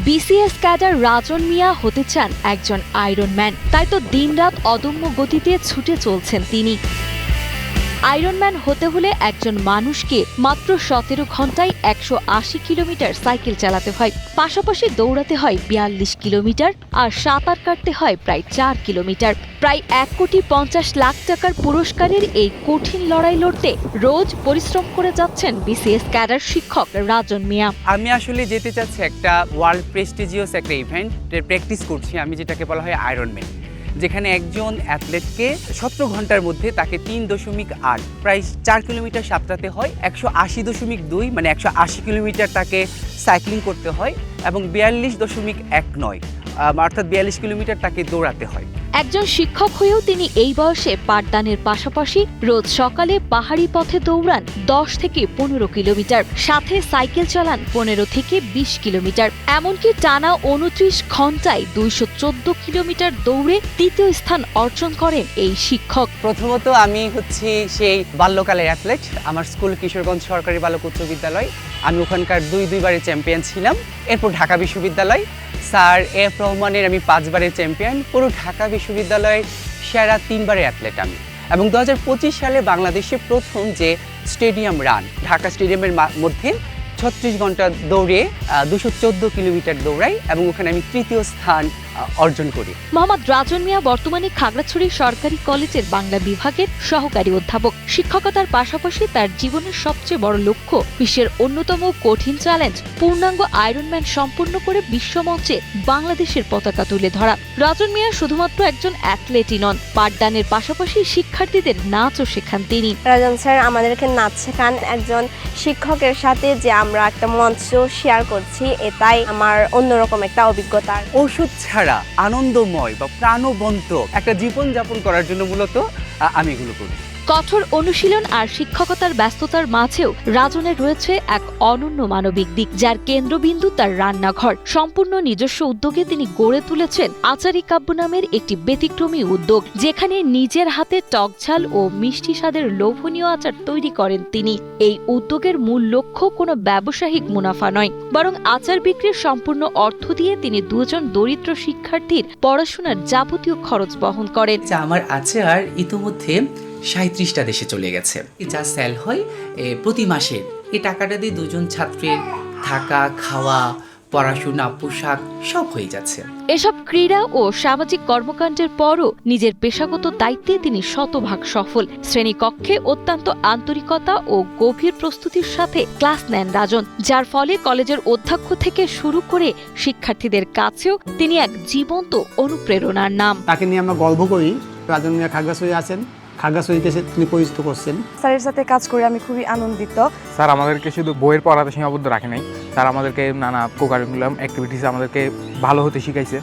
BCS cadre রাজন মিয়া হতে চান একজন আয়রন ম্যান, তাই তো দিনরাত অদম্য গতিতে ছুটে চলছেন তিনি। আয়রনম্যান হতে হলে একজন মানুষকে মাত্র 17 ঘন্টায় 180 কিলোমিটার সাইকেল চালাতে হয়, পাশাপাশি দৌড়াতে হয় 42 কিলোমিটার আর সাঁতার কাটতে হয় প্রায় 4 কিলোমিটার। প্রায় 1,50,00,000 টাকার পুরস্কারের এই কঠিন লড়াই লড়তে রোজ পরিশ্রম করে যাচ্ছেন বিসিএস ক্যাডার শিক্ষক রাজন মিয়া। আমি আসলে যেতে চাচ্ছি একটা ওয়ার্ল্ড প্রেস্টিজিয়াস একটা ইভেন্টের প্র্যাকটিস করছি আমি, যেটাকে বলা হয় আয়রনম্যান, যেখানে একজন অ্যাথলেটকে 17 ঘন্টার মধ্যে তাকে 3.8 প্রায় 4 কিলোমিটার সাঁতরাতে হয়, 180.2 মানে 180 কিলোমিটার তাকে সাইক্লিং করতে হয় এবং 42.19 অর্থাৎ 42 কিলোমিটার তাকে দৌড়াতে হয়। একজন শিক্ষক হয়েও তিনি এই বয়সে পাঠদানের পাশাপাশি রোজ সকালে পাহাড়ি পথে দৌড়ান 10 থেকে 15 কিলোমিটার, সাথে সাইকেল চালান 15 থেকে 20 কিলোমিটার। এমনকি টানা 29 ঘন্টায় 214 কিলোমিটার দৌড়ে তৃতীয় স্থান অর্জন করেন এই শিক্ষক। প্রথমত আমি হচ্ছি সেই বাল্যকালের অ্যাথলেট। আমার স্কুল কিশোরগঞ্জ সরকারি বালক উচ্চ বিদ্যালয়, আমি ওখানকার দুইবারের চ্যাম্পিয়ন ছিলাম। এরপর ঢাকা বিশ্ববিদ্যালয়, স্যার এফ রহমানের আমি 5 বারের চ্যাম্পিয়ন। পুরো ঢাকা বিশ্ববিদ্যালয়ের সেরা 3 বারের অ্যাথলেট আমি। এবং 2025 সালে বাংলাদেশে প্রথম যে স্টেডিয়াম রান, ঢাকা স্টেডিয়ামের মধ্যে 36 ঘন্টা দৌড়ে 214 কিলোমিটার দৌড়াই এবং ওখানে আমি তৃতীয় স্থান অর্জন করি। মোহাম্মদ রাজন মিয়া বর্তমানে খাগড়াছড়ি সরকারি কলেজের বাংলা বিভাগের সহকারী অধ্যাপক। শিক্ষকতার পাশাপাশি তার জীবনের সবচেয়ে বড় লক্ষ্য বিশ্বের অন্যতম কঠিন চ্যালেঞ্জ পূর্ণাঙ্গ আয়রনম্যান সম্পূর্ণ করে বিশ্বমঞ্চে বাংলাদেশের পতাকা তুলে ধরা। রাজন মিয়া শুধুমাত্র একজন অ্যাথলেটই নন, পাঠদানের পাশাপাশি শিক্ষার্থীদের নাচও শেখান তিনি। রাজন স্যার আমাদেরকে নাচ শেখান। একজন শিক্ষকের সাথে যে আমরা একটা মঞ্চ শেয়ার করছি, এটাই আমার অন্যরকম একটা অভিজ্ঞতা। ওষুধ ছাড়া আনন্দময় বা প্রাণবন্ত একটা জীবন যাপন করার জন্য মূলত আমি এগুলো করি। কঠোর অনুশীলন আর শিক্ষকতার ব্যস্ততার মাঝেও রাজনের রয়েছে এক অনন্য মানবিক দিক, যার কেন্দ্রবিন্দু তার রান্নাঘর। সম্পূর্ণ নিজস্ব উদ্যোগে তিনি গড়ে তুলেছেন আচারি কাব্য নামের একটি ব্যতিক্রমী উদ্যোগ, যেখানে নিজের হাতে টকঝাল ও মিষ্টি স্বাদের লোভনীয় আচার তৈরি করেন তিনি। এই উদ্যোগের মূল লক্ষ্য কোনো ব্যবসায়িক মুনাফা নয়, বরং আচার বিক্রির সম্পূর্ণ অর্থ দিয়ে তিনি 2 জন দরিদ্র শিক্ষার্থীর পড়াশোনার যাবতীয় খরচ বহন করেন। আমার আচার ইতিমধ্যে 37টা দেশে চলে গেছে। যা সেল হয় প্রতি মাসে, এই টাকাটা দিয়ে 2 জন ছাত্রের থাকা, খাওয়া, পড়াশোনা, পোশাক সব হয়ে যাচ্ছে। এসব ক্রীড়া ও সামাজিক কর্মকাণ্ডের পরও নিজের পেশাগত দায়িত্বে তিনি শতভাগ সফল। শ্রেণীকক্ষে অত্যন্ত আন্তরিকতা ও গভীর প্রস্তুতির সাথে ক্লাস নেন রাজন, যার ফলে কলেজের অধ্যক্ষ থেকে শুরু করে শিক্ষার্থীদের কাছেও তিনি এক জীবন্ত অনুপ্রেরণার নাম। তাকে নিয়ে আমরা গর্ব করি। রাজন মিয়া খাগড়াছড়ি আছেন, খাগড়াছড়িকে তিনি পরিচিত করছেন। স্যারের সাথে কাজ করে আমি খুবই আনন্দিত। স্যার আমাদেরকে শুধু বইয়ের পড়াতে সীমাবদ্ধ রাখে নাই, স্যার আমাদেরকে নানা কোকারিকুলাম অ্যাক্টিভিটিস আমাদেরকে ভালো হতে শিখাইছে।